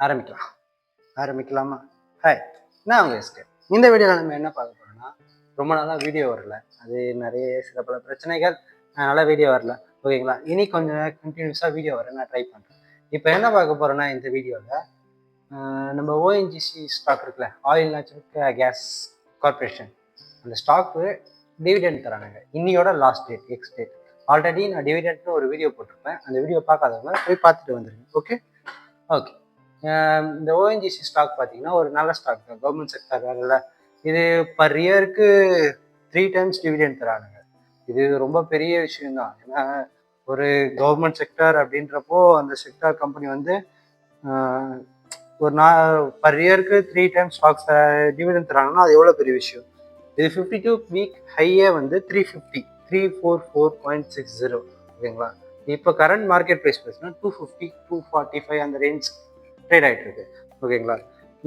ஆரம்பிக்கலாம். ஆரம்பிக்கலாமா? ஹாய், நான் உங்க எஸ்கே. இந்த வீடியோவில் நம்ம என்ன பார்க்க போறோம்னா, ரொம்ப நாளாக வீடியோ வரல. அது நிறைய சில பல பிரச்சனைகள், அதனால வீடியோ வரல. ஓகேங்களா? இனி கொஞ்சம் கண்டினியூஸாக வீடியோ வர நான் ட்ரை பண்ணுறேன். இப்போ என்ன பார்க்க போறோம்னா, இந்த வீடியோவில் நம்ம ஓஎன்ஜிசி ஸ்டாக் இருக்குல்ல, ஆயில் நேச்சுரல் கேஸ் கார்பரேஷன், அந்த ஸ்டாக்கு டிவிடெண்ட் தரானுங்க. இன்னியோட last date, ex date. Already நான் டிவிடெண்ட்னு ஒரு வீடியோ போட்டிருப்பேன். அந்த வீடியோ பார்க்காதவங்க போய் பார்த்துட்டு வந்துருங்க. Okay okay. இந்த ஓஎன்ஜிசி ஸ்டாக் பார்த்தீங்கன்னா ஒரு நல்ல ஸ்டாக் தான், கவர்மெண்ட் செக்டர் வேறல. இது பர் இயருக்கு 3 டைம்ஸ் டிவிடெண்ட் தரானுங்க. இது ரொம்ப பெரிய விஷயம்தான். ஏன்னா ஒரு கவர்மெண்ட் செக்டர் அப்படின்றப்போ அந்த செக்டார் கம்பெனி வந்து ஒரு பர் இயருக்கு 3 டைம்ஸ் ஸ்டாக்ஸ் டிவிடெண்ட் தராங்கன்னா அது எவ்வளோ பெரிய விஷயம். இது 52 வீக் ஹையே வந்து 350 344.60. ஓகேங்களா? இப்போ கரண்ட் மார்க்கெட் ப்ரைஸ் பார்த்தீங்கன்னா 250 245 அந்த ரேஞ்ச் ட்ரேட் ஆகிட்டு இருக்கு. ஓகேங்களா?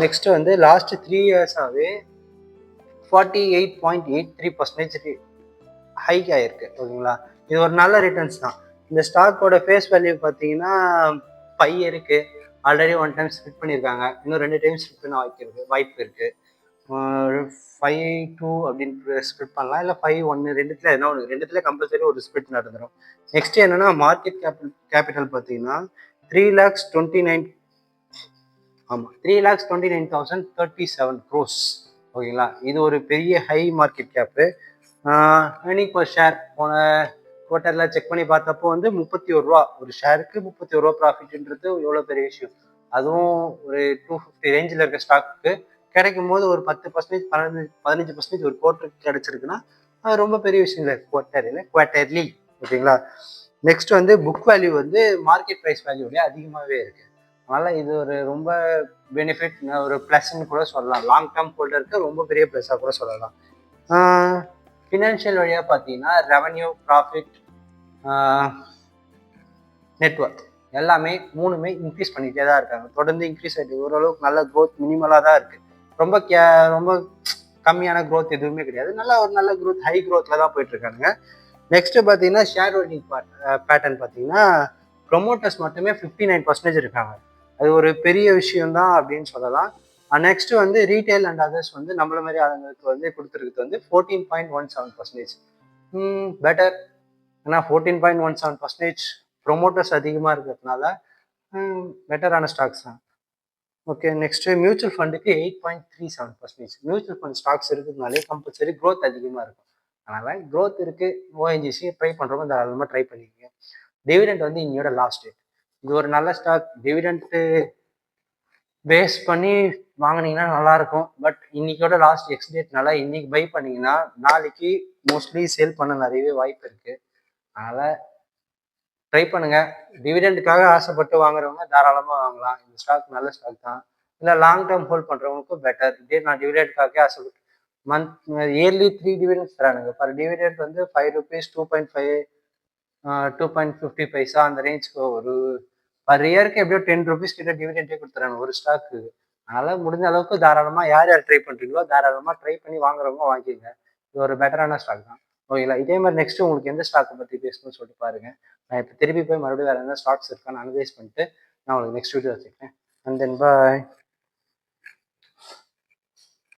நெக்ஸ்ட் வந்து லாஸ்ட் 3 இயர்ஸாகவே 48.83% ஹைக் ஆகிருக்கு. ஓகேங்களா? இது ஒரு நல்ல ரிட்டர்ன்ஸ் தான். இந்த ஸ்டாக்கோட ஃபேஸ் வேல்யூ பார்த்தீங்கன்னா 5 இருக்கு. ஆல்ரெடி 1 டைம் ஸ்பிட் பண்ணியிருக்காங்க. இன்னும் 2 டைம் ஸ்பிட் பண்ண வாய்ப்பு இருக்கு. 5-2 அப்படின்னு ஸ்பிட் பண்ணலாம், இல்லை 5-1 ரெண்டுத்துல என்ன ஒன்று, ரெண்டுத்துல கம்பல்சரி ஒரு ஸ்பிட் நடந்துடும். நெக்ஸ்ட் என்னன்னா மார்க்கெட் கேபிட்டல் பார்த்தீங்கன்னா 3,29,000 ஆமாம் 3,29,037 crores. ஓகேங்களா? இது ஒரு பெரிய high market gap. Earning per share போன குவார்ட்டரில் செக் பண்ணி பார்த்தப்போ வந்து 31 ரூபா ஒரு ஷேருக்கு, 31 ரூபா ப்ராஃபிட்ன்றது எவ்வளோ பெரிய விஷயம். அதுவும் ஒரு 250 ரேஞ்சில் இருக்க ஸ்டாக்கு கிடைக்கும் போது ஒரு 10%, 15% ஒரு குவார்ட்டருக்கு கிடைச்சிருக்குன்னா அது ரொம்ப பெரிய விஷயம் இல்லை. குவார்ட்டர்லி. ஓகேங்களா? நெக்ஸ்ட் வந்து புக் வேல்யூ வந்து மார்க்கெட் ப்ரைஸ் வேல்யூடைய அதிகமாகவே இருக்கு. அதனால் இது ஒரு ரொம்ப பெனிஃபிட், ஒரு ப்ளஸ்ன்னு கூட சொல்லலாம். லாங் டேர்ம் ஹோல்டருக்கு ரொம்ப பெரிய ப்ளஸ்ஸாக கூட சொல்லலாம். ஃபினான்ஷியல் வழியாக பார்த்தீங்கன்னா ரெவன்யூ, ப்ராஃபிட், நெட்வொர்க் எல்லாமே மூணுமே இன்க்ரீஸ் பண்ணிகிட்டே தான் இருக்காங்க. தொடர்ந்து இன்க்ரீஸ் ஆகிட்டு ஓரளவுக்கு நல்ல க்ரோத் மினிமலாக தான் இருக்குது. ரொம்ப கம்மியான க்ரோத் எதுவுமே கிடையாது. ஒரு நல்ல க்ரோத், ஹை க்ரோத்தில் தான் போயிட்டுருக்காங்க. நெக்ஸ்ட் பார்த்தீங்கன்னா ஷேர் ஹோல்டிங் பேட்டர்ன் பார்த்தீங்கன்னா ப்ரொமோட்டர்ஸ் மட்டுமே 59% இருக்காங்க. அது ஒரு பெரிய விஷயம்தான் அப்படின்னு சொல்லலாம். நெக்ஸ்ட் வந்து ரீட்டைல் அண்ட் அதர்ஸ் வந்து நம்மள மாதிரி ஆளுங்களுக்கு வந்து கொடுத்துருக்குது வந்து 14.17%. பெட்டர். ஏன்னா 14.17% ப்ரொமோட்டர்ஸ் அதிகமாக இருக்கிறதுனால பெட்டரான ஸ்டாக்ஸ் தான். ஓகே. நெக்ஸ்ட் மியூச்சுவல் ஃபண்டுக்கு 8.37%. மியூச்சுவல் ஃபண்ட் ஸ்டாக்ஸ் இருக்கிறதுனாலே கம்பல்சரி க்ரோத் அதிகமாக இருக்கும். அதனால் க்ரோத் இருக்குது. ஓஎன்ஜிசி ட்ரை பண்ணுறவங்க தாராளமாக ட்ரை பண்ணிக்கோங்க. டிவிடெண்ட் வந்து இன்னையோட லாஸ்ட் டேட். இது ஒரு நல்ல ஸ்டாக். டிவிடெண்ட்டு பேஸ் பண்ணி வாங்கினீங்கன்னா நல்லாயிருக்கும். பட் இன்னைக்கோட லாஸ்ட் எக்ஸ் டேட்னால இன்னைக்கு பை பண்ணிங்கன்னா நாளைக்கு மோஸ்ட்லி சேல் பண்ண நிறையவே வாய்ப்பு இருக்குது. அதனால் ட்ரை பண்ணுங்கள். டிவிடெண்டுக்காக ஆசைப்பட்டு வாங்குறவங்க தாராளமாக வாங்கலாம். இந்த ஸ்டாக் நல்ல ஸ்டாக் தான். இல்லை லாங் டேர்ம் ஹோல்ட் பண்ணுறவங்களுக்கும் பெட்டர். இதே நான் டிவிடெண்டுக்காக ஆசைப்பட்டு இயர்லி 3 டிவிடெண்ட்ஸ் தரானுங்க. பர் டிவிடெண்ட் வந்து 5 rupees 2.5 2.50 பைசா அந்த ரேஞ்சுக்கு ஒரு பர் இயருக்கு எப்படியோ 10 rupees கிட்ட டிவிடெண்டே கொடுத்துறாங்க ஒரு ஸ்டாக்கு. அதனால் முடிஞ்ச அளவுக்கு தாராளமாக யார் ட்ரை பண்ணுறீங்களோ தாராளமாக ட்ரை பண்ணி வாங்குறவங்க வாங்கிக்கோங்க. இது ஒரு பெட்டரான ஸ்டாக் தான். ஓகேங்களா? இதே மாதிரி நெக்ஸ்ட் உங்களுக்கு எந்த ஸ்டாக்கை பற்றி பேசணும்னு சொல்லிட்டு பாருங்க. நான் இப்போ திருப்பி போய் மறுபடியும் வேறு எந்த ஸ்டாக்ஸ் இருக்கான்னு அனலைஸ் பண்ணிட்டு நான் உங்களுக்கு நெக்ஸ்ட் வீடியோ வச்சுருக்கேன். And then bye.